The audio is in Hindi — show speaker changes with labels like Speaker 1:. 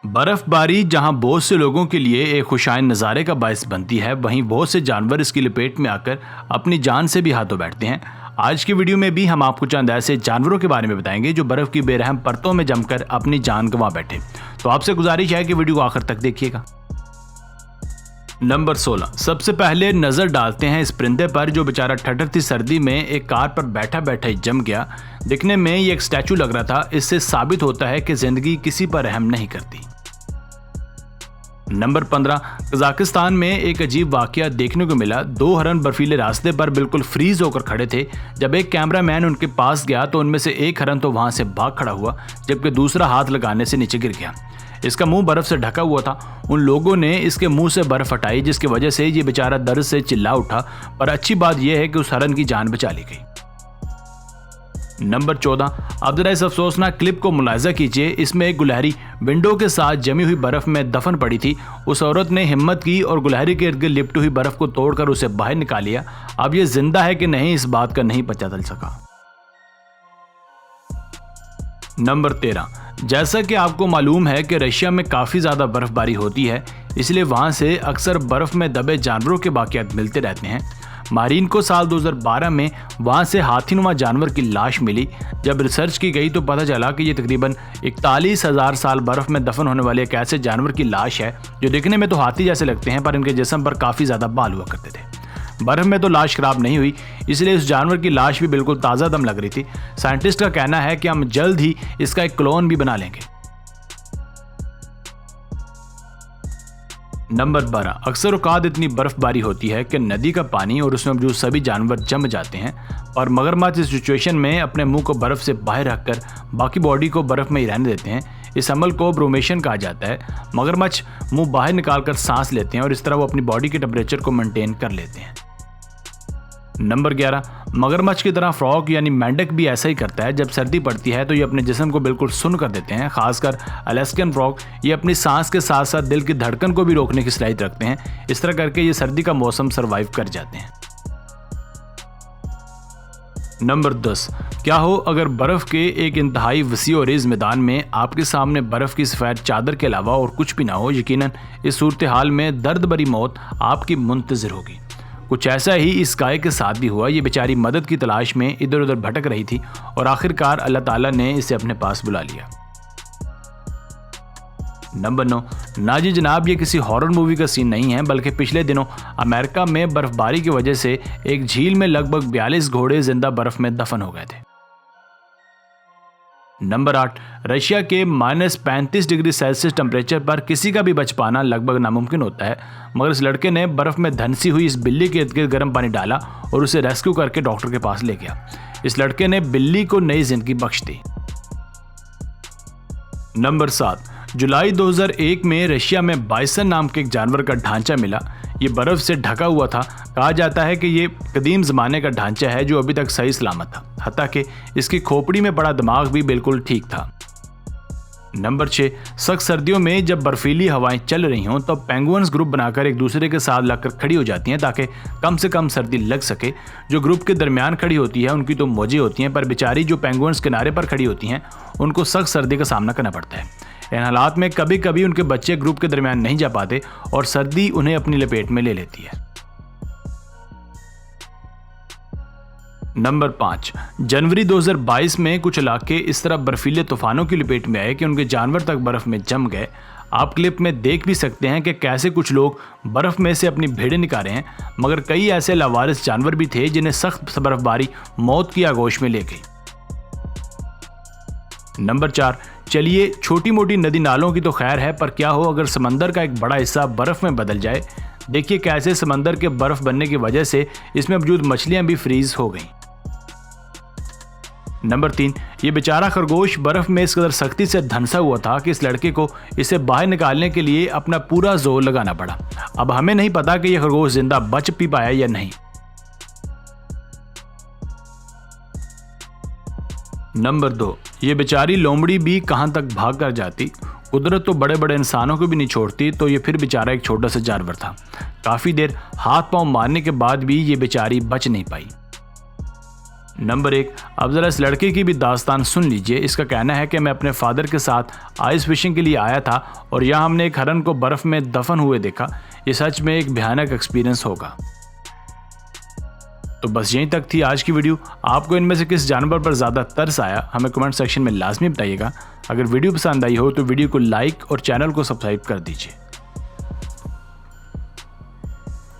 Speaker 1: बर्फबारी जहां बहुत से लोगों के लिए एक खुशाइन नज़ारे का बायस बनती है, वहीं बहुत से जानवर इसकी लपेट में आकर अपनी जान से भी हाथों बैठते हैं। आज की वीडियो में भी हम आपको चंद ऐसे जानवरों के बारे में बताएंगे जो बर्फ की बेरहम परतों में जमकर अपनी जान गंवा बैठे। तो आपसे गुजारिश है कि वीडियो को आखिर तक देखिएगा। नंबर 16। सबसे पहले नजर डालते हैं इस परिंदे पर जो बेचारा ठठरती सर्दी में एक कार पर बैठा बैठा ही जम गया। दिखने में ये एक स्टैचू लग रहा था। इससे साबित होता है कि जिंदगी किसी पर रहम नहीं करती। नंबर 15। कजाकिस्तान में एक अजीब वाकया देखने को मिला। दो हरन बर्फीले रास्ते पर बिल्कुल फ्रीज होकर खड़े थे। जब एक कैमरामैन उनके पास गया तो उनमें से एक हरन तो वहां से भाग खड़ा हुआ, जबकि दूसरा हाथ लगाने से नीचे गिर गया। इसका मुंह बर्फ से ढका हुआ था। उन लोगों ने इसके मुंह से बर्फ हटाई, जिसकी वजह से ये बेचारा दर्द से चिल्ला उठा। पर अच्छी बात यह है कि उस हरन की जान बचा ली गई। नंबर 14। अब जरा इस अफसोसनाक क्लिप को मुलाहिजा कीजिए। इसमें एक गुलहरी विंडो के साथ जमी हुई बर्फ में दफन पड़ी थी। उस औरत ने हिम्मत की और गुलहरी के इर्द गिर्द लिपटी हुई बर्फ को तोड़कर उसे बाहर निकाल लिया। अब यह जिंदा है कि नहीं, इस बात का नहीं पता चल सका। नंबर 13। जैसा कि आपको मालूम है कि रशिया में काफ़ी ज़्यादा बर्फबारी होती है, इसलिए वहाँ से अक्सर बर्फ़ में दबे जानवरों के वाक़यात मिलते रहते हैं। मारीन को साल 2012 में वहाँ से हाथीनुमा जानवर की लाश मिली। जब रिसर्च की गई तो पता चला कि ये तकरीबन 41,000 साल बर्फ़ में दफन होने वाले एक ऐसे जानवर की लाश है जो दिखने में तो हाथी जैसे लगते हैं, पर इनके जिस्म पर काफ़ी ज़्यादा बाल हुआ करते थे। बर्फ में तो लाश खराब नहीं हुई, इसलिए इस जानवर की लाश भी बिल्कुल ताज़ा दम लग रही थी। साइंटिस्ट का कहना है कि हम जल्द ही इसका एक क्लोन भी बना लेंगे। नंबर 12। अक्सर औकात इतनी बर्फबारी होती है कि नदी का पानी और उसमें मौजूद सभी जानवर जम जाते हैं, और मगरमच्छ इस सिचुएशन में अपने मुंह को बर्फ से बाहर रखकर बाकी बॉडी को बर्फ में ही रहने देते हैं। इस अमल को ब्रोमेशन कहा जाता है। मगरमच्छ मुंह बाहर निकालकर सांस लेते हैं और इस तरह वो अपनी बॉडी के टेम्परेचर को मेंटेन कर लेते हैं। नंबर 11। मगरमच्छ की तरह फ्रॉग यानी मेंढक भी ऐसा ही करता है। जब सर्दी पड़ती है तो ये अपने जिस्म को बिल्कुल सुन्न कर देते हैं। खासकर अलास्कन फ्रॉग ये अपनी सांस के साथ साथ दिल की धड़कन को भी रोकने की सलाहियत रखते हैं। इस तरह करके ये सर्दी का मौसम सर्वाइव कर जाते हैं। नंबर 10। क्या हो अगर बर्फ के एक इंतहाई वसी और रेज़ मैदान में आपके सामने बर्फ की सफ़ेद चादर के अलावा और कुछ भी ना हो। यकीनन इस सूरत हाल में दर्द भरी मौत आपकी मुंतज़िर होगी। कुछ ऐसा ही इस गाय के साथ भी हुआ। ये बेचारी मदद की तलाश में इधर उधर भटक रही थी और आखिरकार अल्लाह ताला ने इसे अपने पास बुला लिया। नंबर 9। ना जी जनाब, ये किसी हॉरर मूवी का सीन नहीं है, बल्कि पिछले दिनों अमेरिका में बर्फबारी की वजह से एक झील में लगभग 42 घोड़े जिंदा बर्फ में दफन हो गए थे। नंबर 8। रशिया के -35 डिग्री सेल्सियस टेम्परेचर पर किसी का भी बच पाना लगभग नामुमकिन होता है, मगर इस लड़के ने बर्फ में धंसी हुई इस बिल्ली के इर्द गिर्द गर्म पानी डाला और उसे रेस्क्यू करके डॉक्टर के पास ले गया। इस लड़के ने बिल्ली को नई जिंदगी बख्श दी। नंबर 7। जुलाई 2001 में रशिया में बाइसन नाम के एक जानवर का ढांचा मिला। ये बर्फ से ढका हुआ था। कहा जाता है कि ये कदीम ज़माने का ढांचा है जो अभी तक सही सलामत था, हत्ता कि इसकी खोपड़ी में पड़ा दिमाग भी बिल्कुल ठीक था। नंबर 6। सख्त सर्दियों में जब बर्फीली हवाएं चल रही हों तब पेंगुइन्स ग्रुप बनाकर एक दूसरे के साथ लगकर खड़ी हो जाती हैं ताकि कम से कम सर्दी लग सके। जो ग्रुप के दरमियान खड़ी होती है उनकी तो मौजें होती हैं, पर बेचारी जो पेंगुइन्स किनारे पर खड़ी होती हैं उनको सख्त सर्दी का सामना करना पड़ता है। इन हालात में कभी कभी उनके बच्चे ग्रुप के दरमियान नहीं जा पाते और सर्दी उन्हें अपनी लपेट में ले लेती है। नंबर 5। जनवरी 2022 में कुछ इलाके इस तरह बर्फीले तूफानों की लपेट में आए कि उनके जानवर तक बर्फ में जम गए। आप क्लिप में देख भी सकते हैं कि कैसे कुछ लोग बर्फ में से अपनी भेड़ें निकाले हैं, मगर कई ऐसे लावारिस जानवर भी थे जिन्हें सख्त बर्फबारी मौत की आगोश में ले गई। नंबर 4। चलिए, छोटी मोटी नदी नालों की तो खैर है, पर क्या हो अगर समंदर का एक बड़ा हिस्सा बर्फ में बदल जाए। देखिए कैसे समंदर के बर्फ बनने की वजह से इसमें मौजूद मछलियां भी फ्रीज हो गईं। नंबर 3। ये बेचारा खरगोश बर्फ में इस कदर सख्ती से धंसा हुआ था कि इस लड़के को इसे बाहर निकालने के लिए अपना पूरा जोर लगाना पड़ा। अब हमें नहीं पता कि यह खरगोश जिंदा बच भी पाया या नहीं। नंबर 2। ये बेचारी लोमड़ी भी कहां तक भाग कर जाती। कुदरत तो बड़े बड़े इंसानों को भी नहीं छोड़ती, तो ये फिर बेचारा एक छोटा सा जानवर था। काफ़ी देर हाथ पांव मारने के बाद भी ये बेचारी बच नहीं पाई। नंबर 1, अब ज़रा इस लड़के की भी दास्तान सुन लीजिए। इसका कहना है कि मैं अपने फादर के साथ आइस फिशिंग के लिए आया था और यहाँ हमने एक हरन को बर्फ़ में दफन हुए देखा। ये सच में एक भयानक एक्सपीरियंस होगा। तो बस यहीं तक थी आज की वीडियो। आपको इनमें से किस जानवर पर ज़्यादा तरस आया हमें कमेंट सेक्शन में लाजमी बताइएगा। अगर वीडियो पसंद आई हो तो वीडियो को लाइक और चैनल को सब्सक्राइब कर दीजिए।